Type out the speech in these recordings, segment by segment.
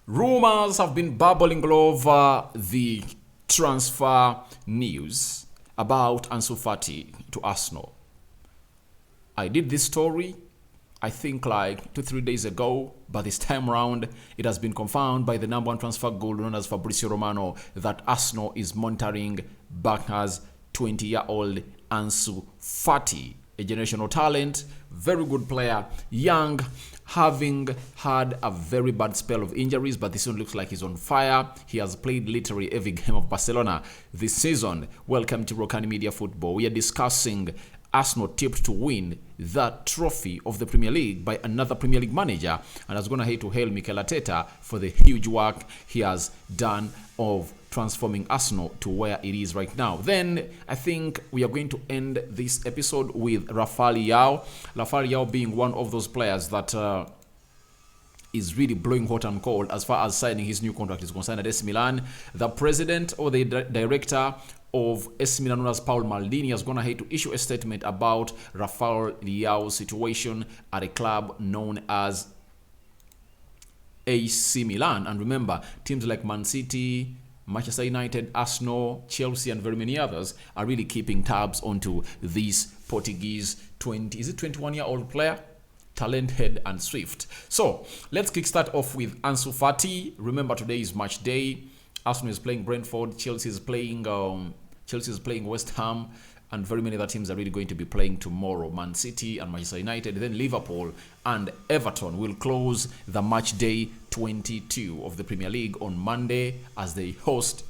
Rumors have been bubbling all over the transfer news about Ansu Fati to Arsenal. I did this story, I think like 2-3 days ago, but this time around, it has been confirmed by the number one transfer guru known as Fabrizio Romano that Arsenal is monitoring Barca's 20-year-old Ansu Fati, a generational talent, very good player, young, having had a very bad spell of injuries, but this one looks like he's on fire. He has played literally every game of Barcelona this season. Welcome to Rokani Media Football. We are discussing Arsenal tipped to win that trophy of the Premier League by another Premier League manager, and I was going to hate to hail Mikel Arteta for the huge work he has done of transforming Arsenal to where it is right now. Then I think we are going to end this episode with Rafa Leao. Rafa Leao being one of those players that is really blowing hot and cold as far as signing his new contract is concerned at AC Milan. The president or the director of AC Milan, known as Paul Maldini, is going to have to issue a statement about Rafael Leao's situation at a club known as AC Milan. And remember, teams like Man City, Manchester United, Arsenal, Chelsea, and very many others are really keeping tabs onto this Portuguese 21-year-old player, talented and swift. So let's kickstart off with Ansu Fati. Remember, today is match day. Arsenal is playing Brentford. Chelsea is playing West Ham, and very many other teams are really going to be playing tomorrow. Man City and Manchester United. Then Liverpool and Everton will close the match day 22 of the Premier League on Monday as they host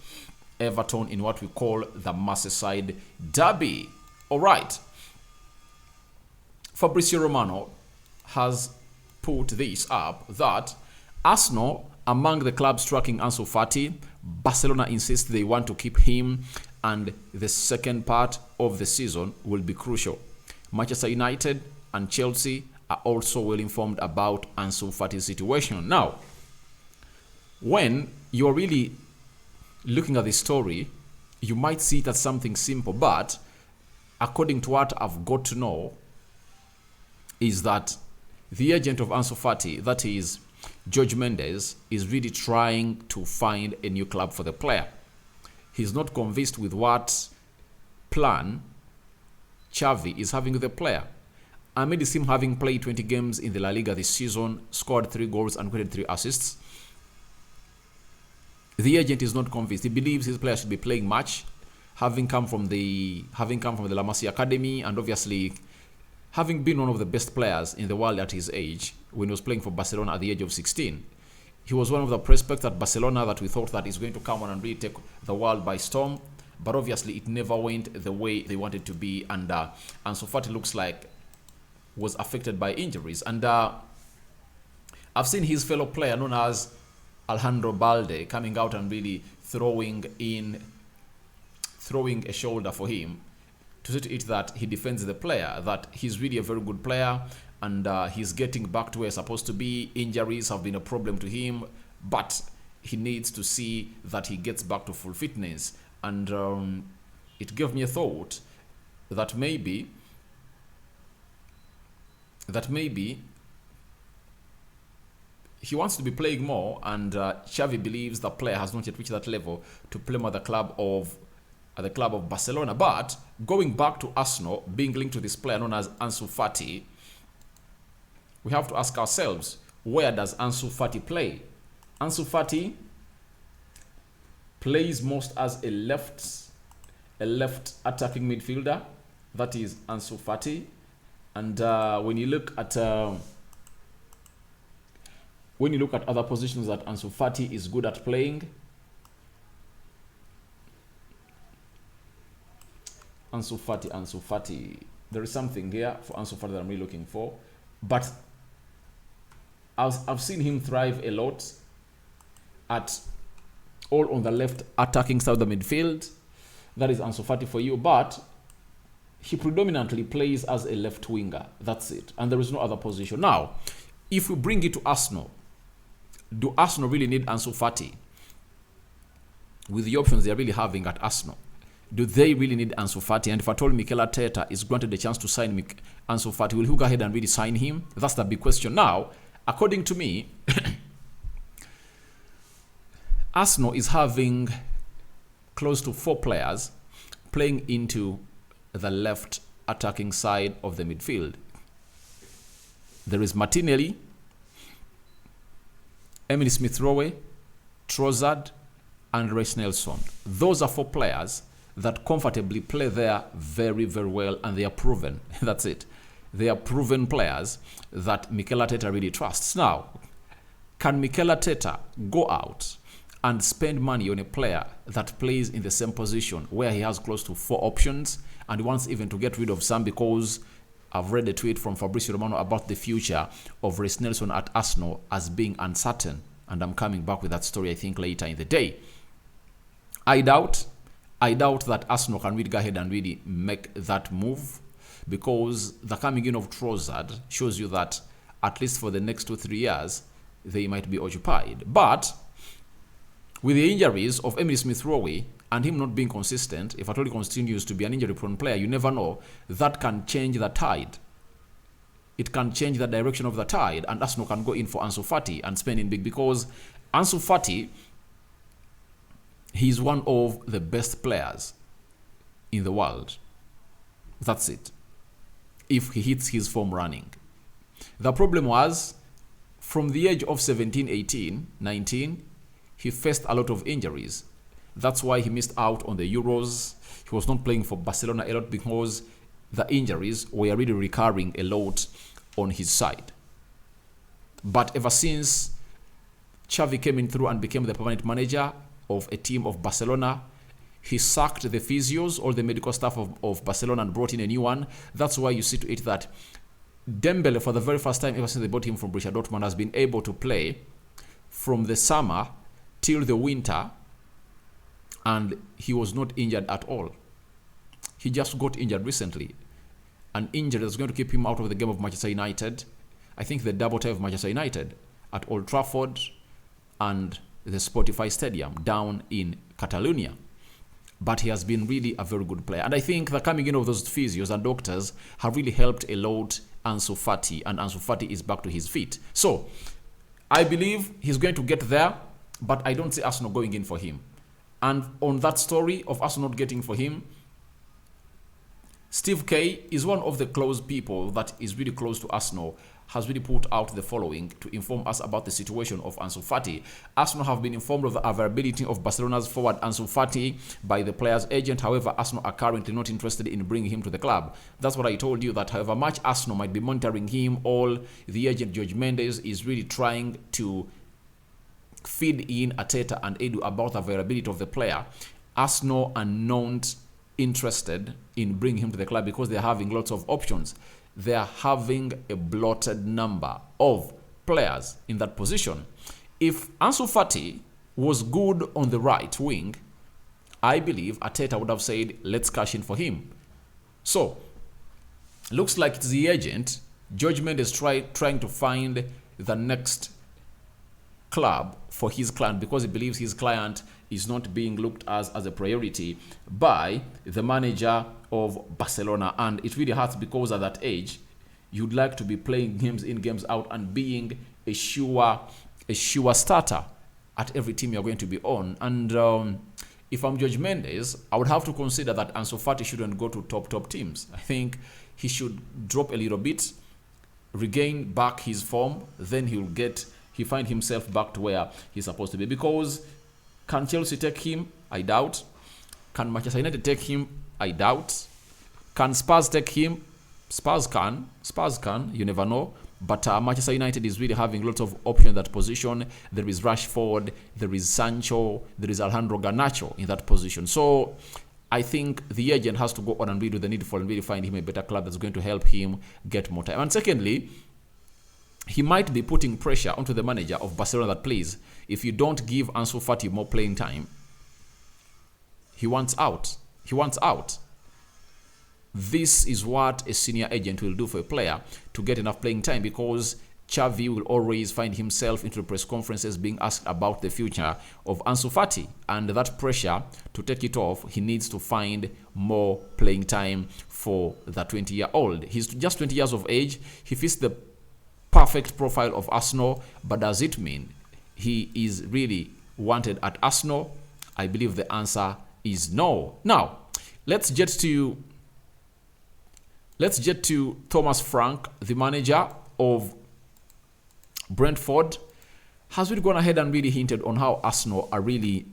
Everton in what we call the Merseyside Derby. All right. Fabrizio Romano has put this up that Arsenal, among the clubs tracking Ansu Fati, Barcelona insists they want to keep him, and the second part of the season will be crucial. Manchester United and Chelsea are also well informed about Ansu Fati's situation. Now, when you're really looking at this story, you might see it as something simple, but according to what I've got to know, is that the agent of Ansu Fati, that is George Mendes, is really trying to find a new club for the player. He's not convinced with what plan Xavi is having with the player. Amid him having played 20 games in the La Liga this season, scored 3 goals and created 3 assists, the agent is not convinced. He believes his player should be playing much, having come from the La Masia Academy, and obviously having been one of the best players in the world at his age when he was playing for Barcelona at the age of 16. He was one of the prospects at Barcelona that we thought that is going to come on and really take the world by storm. But obviously it never went the way they wanted to be. And Ansu Fati looks like was affected by injuries. And I've seen his fellow player known as Alejandro Balde coming out and really throwing a shoulder for him to see to it that he defends the player, that he's really a very good player, and he's getting back to where he's supposed to be. Injuries have been a problem to him, but he needs to see that he gets back to full fitness. And it gave me a thought that maybe he wants to be playing more, and Xavi believes the player has not yet reached that level to play more at the club of Barcelona. But going back to Arsenal being linked to this player known as Ansu Fati, we have to ask ourselves, where does Ansu Fati play? Ansu Fati plays most as a left attacking midfielder. That is Ansu Fati. And when you look at other positions that Ansu Fati is good at playing, Ansu Fati. There is something here for Ansu Fati that I'm really looking for. But I've seen him thrive a lot at all on the left attacking side of the midfield. That is Ansu Fati for you. But he predominantly plays as a left winger. That's it. And there is no other position. Now, if we bring it to Arsenal, do Arsenal really need Ansu Fati? With the options they're really having at Arsenal, do they really need Ansu Fati? And if I told Mikel Arteta is granted the chance to sign Ansu Fati, will he go ahead and really sign him? That's the big question. Now, according to me, Arsenal is having close to 4 players playing into the left attacking side of the midfield. There is Martinelli, Emily Smith-Rowe, Trossard, and Reece Nelson. Those are 4 players that comfortably play there very, very well, and they are proven. That's it. They are proven players that Mikel Arteta really trusts. Now, can Mikel Arteta go out and spend money on a player that plays in the same position where he has close to 4 options and wants even to get rid of some? Because I've read a tweet from Fabrizio Romano about the future of Reece Nelson at Arsenal as being uncertain, and I'm coming back with that story, I think, later in the day. I doubt that Arsenal can really go ahead and really make that move, because the coming in of Trossard shows you that at least for the next 2-3 years, they might be occupied. But with the injuries of Emily Smith-Rowe and him not being consistent, if at all he continues to be an injury-prone player, you never know. That can change the tide. It can change the direction of the tide, and Arsenal can go in for Ansu Fati and spend in big, because Ansu Fati, he's one of the best players in the world. That's it. If he hits his form running. The problem was, from the age of 17, 18, 19, he faced a lot of injuries. That's why he missed out on the Euros. He was not playing for Barcelona a lot because the injuries were really recurring a lot on his side. But ever since Xavi came in through and became the permanent manager of a team of Barcelona, he sacked the physios, all the medical staff of Barcelona, and brought in a new one. That's why you see to it that Dembele, for the very first time ever since they bought him from Borussia Dortmund, has been able to play from the summer till the winter, and he was not injured at all. He just got injured recently. An injury that's going to keep him out of the game of Manchester United. I think the double tie of Manchester United at Old Trafford and the Spotify Stadium down in Catalonia. But he has been really a very good player. And I think the coming in of those physios and doctors have really helped a lot Ansu Fati. And Ansu Fati is back to his feet. So, I believe he's going to get there, but I don't see Arsenal going in for him. And on that story of Arsenal not getting for him, Steve K is one of the close people that is really close to Arsenal, has really put out the following to inform us about the situation of Ansu Fati. Arsenal have been informed of the availability of Barcelona's forward Ansu Fati by the player's agent. However, Arsenal are currently not interested in bringing him to the club. That's what I told you, that however much Arsenal might be monitoring him, all the agent George Mendes is really trying to feed in Arteta and Edu about the availability of the player. Arsenal are not interested in bringing him to the club because they're having lots of options. They are having a blotted number of players in that position. If Ansu Fati was good on the right wing, I believe Arteta would have said, let's cash in for him. So, looks like it's the agent, George Mendes, trying to find the next club for his client, because he believes his client is not being looked as a priority by the manager of Barcelona. And it really hurts, because at that age, you'd like to be playing games in, games out, and being a sure starter at every team you're going to be on. And if I'm George Mendes, I would have to consider that Ansu Fati shouldn't go to top teams. I think he should drop a little bit, regain back his form, then he find himself back to where he's supposed to be. Because can Chelsea take him? I doubt. Can Manchester United take him? I doubt. Can Spurs take him? Spurs can. You never know. But Manchester United is really having lots of options in that position. There is Rashford, there is Sancho, there is Alejandro Garnacho in that position. So I think the agent has to go on and really do the needful and really find him a better club that's going to help him get more time. And secondly, he might be putting pressure onto the manager of Barcelona that, please, if you don't give Ansu Fati more playing time, he wants out. This is what a senior agent will do for a player to get enough playing time, because Xavi will always find himself into press conferences being asked about the future of Ansu Fati. And that pressure, to take it off, he needs to find more playing time for the 20-year-old. He's just 20 years of age. He fits the perfect profile of Arsenal, but does it mean he is really wanted at Arsenal? I believe the answer is no. Now, let's get to Thomas Frank, the manager of Brentford, has really gone ahead and really hinted on how Arsenal are really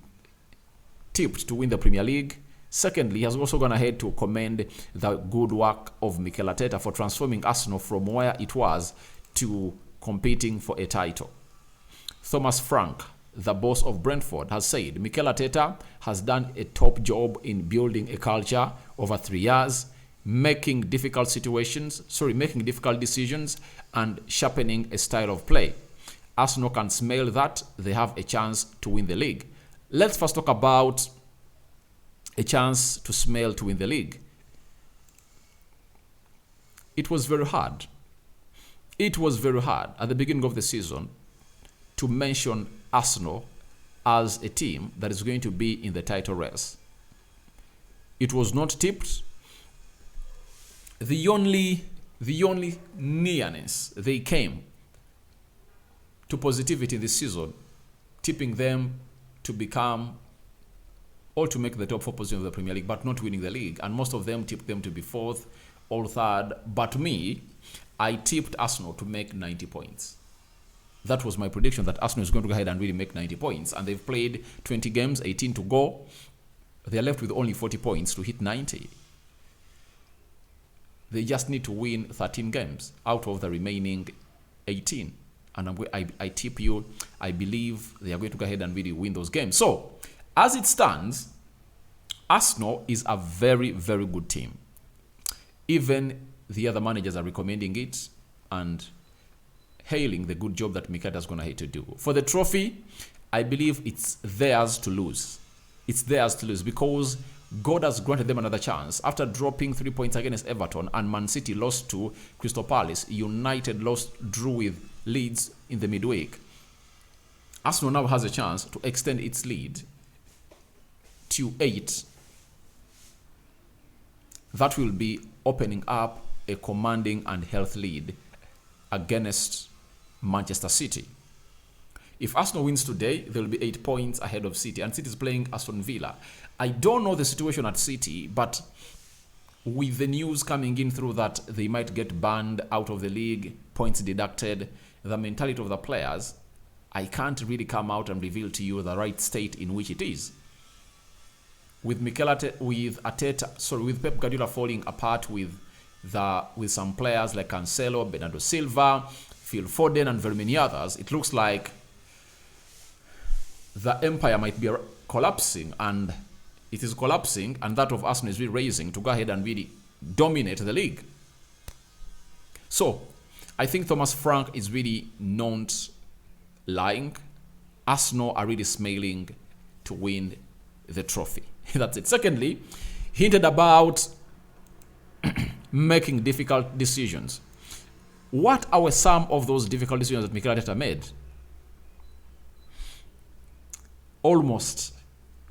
tipped to win the Premier League. Secondly, he has also gone ahead to commend the good work of Mikel Arteta for transforming Arsenal from where it was to competing for a title. Thomas Frank, the boss of Brentford, has said Mikel Arteta has done a top job in building a culture over 3 years, making difficult decisions and sharpening a style of play. Arsenal can smell that they have a chance to win the league. Let's first talk about a chance to smell to win the league. It was very hard. It was very hard at the beginning of the season to mention Arsenal as a team that is going to be in the title race. It was not tipped. The only nearness they came to positivity this season, tipping them to become or to make the top 4 position of the Premier League, but not winning the league. And most of them tipped them to be 4th or 3rd. But me, I tipped Arsenal to make 90 points. That was my prediction, that Arsenal is going to go ahead and really make 90 points. And they've played 20 games, 18 to go. They're left with only 40 points to hit 90. They just need to win 13 games out of the remaining 18. And I tip you, I believe they are going to go ahead and really win those games. So, as it stands, Arsenal is a very, very good team. Even the other managers are recommending it and hailing the good job that Mikel has gone ahead to do. For the trophy, I believe it's theirs to lose. It's theirs to lose because God has granted them another chance. After dropping 3 points against Everton and Man City lost to Crystal Palace, United drew with Leeds in the midweek. Arsenal now has a chance to extend its lead to 8. That will be opening up a commanding and healthy lead against Manchester City. If Arsenal wins today, they will be 8 points ahead of City, and City is playing Aston Villa. I don't know the situation at City, but with the news coming in through that they might get banned out of the league, points deducted, the mentality of the players, I can't really come out and reveal to you the right state in which it is. With with Pep Guardiola falling apart with some players like Cancelo, Bernardo Silva, Phil Foden, and very many others, it looks like the empire might be collapsing, and it is collapsing, and that of Arsenal is really raising to go ahead and really dominate the league. So, I think Thomas Frank is really not lying. Arsenal are really smiling to win the trophy. That's it. Secondly, hinted about making difficult decisions. What are some of those difficult decisions that Mikel Arteta made? Almost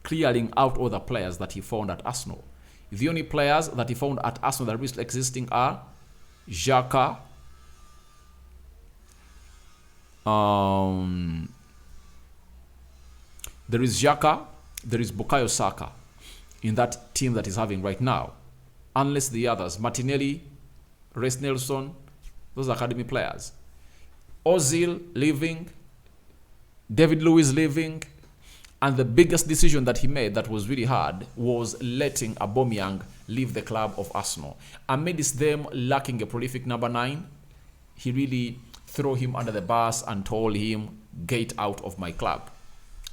clearing out all the players that he found at Arsenal. The only players that he found at Arsenal that are still existing are Xhaka, there is Xhaka, there is Bukayo Saka in that team that he's having right now. Unless the others, Martinelli, Reece Nelson, those are academy players. Ozil leaving, David Luiz leaving, and the biggest decision that he made that was really hard was letting Aubameyang leave the club of Arsenal. Amidst them lacking a prolific number 9, he really threw him under the bus and told him, get out of my club.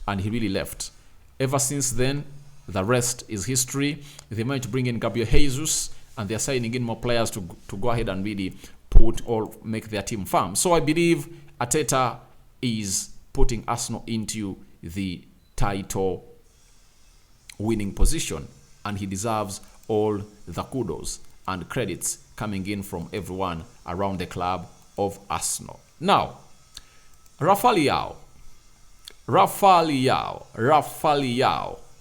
And he really left. Ever since then, the rest is history. They might bring in Gabriel Jesus, and they're signing in more players to go ahead and really put or make their team firm. So I believe Arteta is putting Arsenal into the title winning position, and he deserves all the kudos and credits coming in from everyone around the club of Arsenal. Now, Rafa Leao,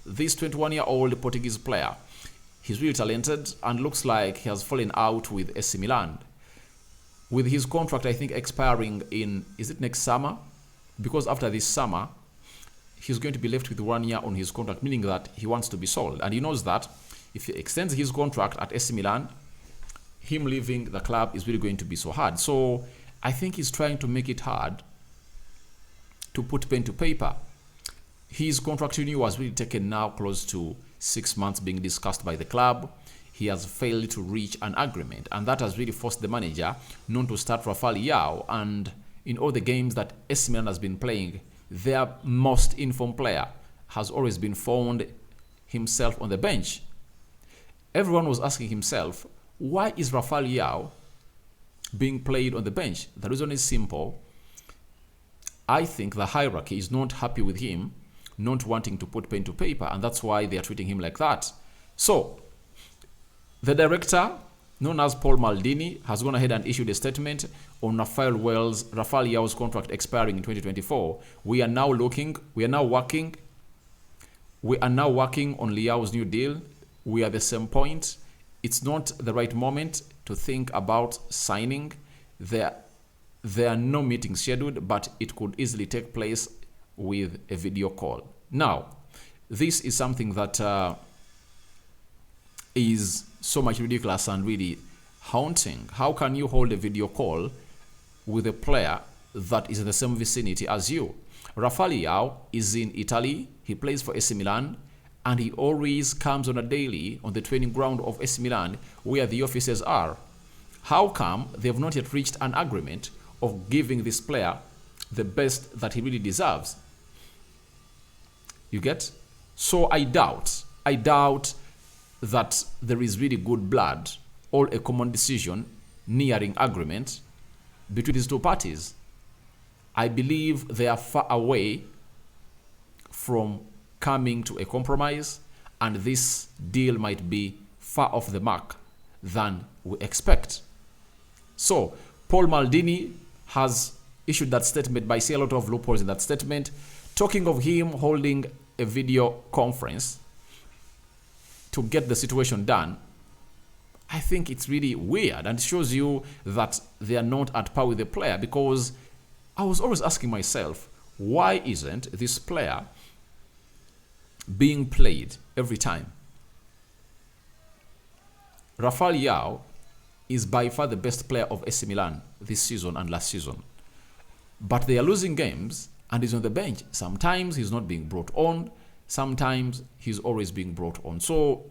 this 21-year-old Portuguese player, he's really talented and looks like he has fallen out with AC Milan. With his contract, I think, expiring in, is it next summer? Because after this summer, he's going to be left with 1 year on his contract, meaning that he wants to be sold. And he knows that if he extends his contract at AC Milan, him leaving the club is really going to be so hard. So I think he's trying to make it hard to put pen to paper. His contract renewal was really taken now close to 6 months being discussed by the club. He has failed to reach an agreement, and that has really forced the manager not to start Rafa Leao. And in all the games that AC Milan has been playing, their most informed player has always been found himself on the bench. Everyone was asking himself, why is Rafa Leao being played on the bench? The reason is simple. I think the hierarchy is not happy with him not wanting to put pen to paper, and that's why they are treating him like that. So the director, known as Paul Maldini, has gone ahead and issued a statement on Rafael Leao's contract expiring in 2024. We are now working on Leao's new deal. We are at the same point. It's not the right moment to think about signing. There are no meetings scheduled, but it could easily take place with a video call. Now, this is something that is so much ridiculous and really haunting. How can you hold a video call with a player that is in the same vicinity as you? Rafa Leao is in Italy. He plays for AC Milan, and he always comes on a daily on the training ground of AC Milan where the offices are. How come they have not yet reached an agreement of giving this player the best that he really deserves? You get? So I doubt that there is really good blood or a common decision nearing agreement between these two parties. I believe they are far away from coming to a compromise, and this deal might be far off the mark than we expect. So Paul Maldini has issued that statement, but I see a lot of loopholes in that statement, talking of him holding a video conference to get the situation done. I think it's really weird, and it shows you that they are not at par with the player, because I was always asking myself, why isn't this player being played every time? Rafa Leao is by far the best player of AC Milan this season and last season, but they are losing games and he's on the bench. Sometimes he's not being brought on, sometimes he's always being brought on. So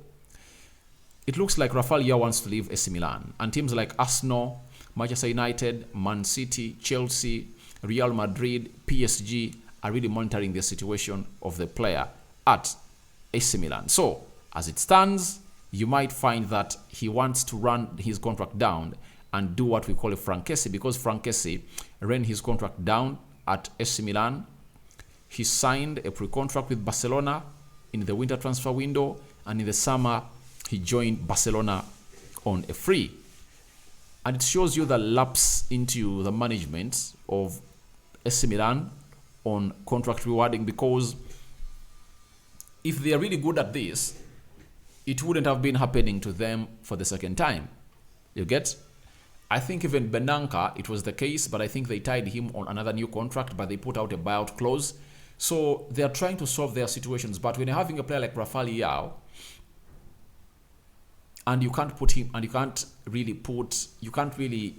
it looks like Rafa Leao wants to leave AC Milan, and teams like Arsenal, Manchester United, Man City, Chelsea, Real Madrid, PSG are really monitoring the situation of the player at AC Milan. So as it stands, you might find that he wants to run his contract down and do what we call a Frankesi, because Frankesi ran his contract down at AC Milan. He signed a pre-contract with Barcelona in the winter transfer window, and in the summer he joined Barcelona on a free. And it shows you the lapse into the management of AC Milan on contract rewarding, because if they are really good at this, it wouldn't have been happening to them for the second time. You get? I think even Benanka, it was the case, but I think they tied him on another new contract, but they put out a buyout clause. So they are trying to solve their situations. But when you're having a player like Rafa Leao, and you can't really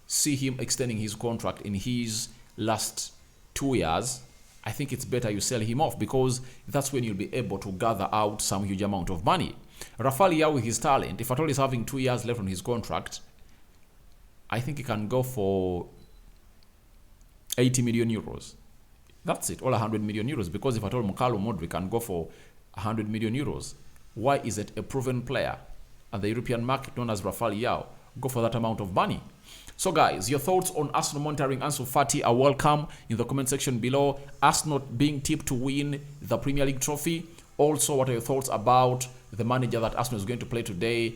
see him extending his contract in his last 2 years, I think it's better you sell him off, because that's when you'll be able to gather out some huge amount of money. Rafa Leao, with his talent, if at all he's having 2 years left on his contract, I think he can go for 80 million euros. That's it, all 100 million euros, because if at all Mukalo Modric can go for 100 million euros, why is it a proven player at the European market known as Rafa Leao go for that amount of money? So guys, your thoughts on Arsenal monitoring Ansu Fati are welcome in the comment section below. Arsenal being tipped to win the Premier League trophy. Also, what are your thoughts about the manager that Arsenal is going to play today?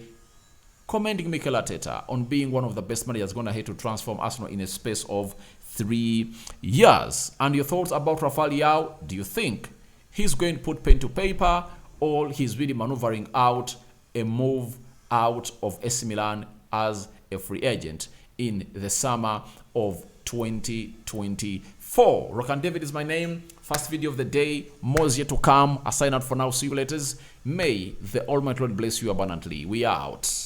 Commending Mikel Arteta on being one of the best managers going ahead to transform Arsenal in a space of 3 years. And your thoughts about Rafa Leao? Do you think he's going to put pen to paper, or he's really maneuvering out a move out of AC Milan as a free agent in the summer of 2024? 4. Rokani David is my name. First video of the day. More is yet to come. I sign out for now. See you later. May the Almighty Lord bless you abundantly. We are out.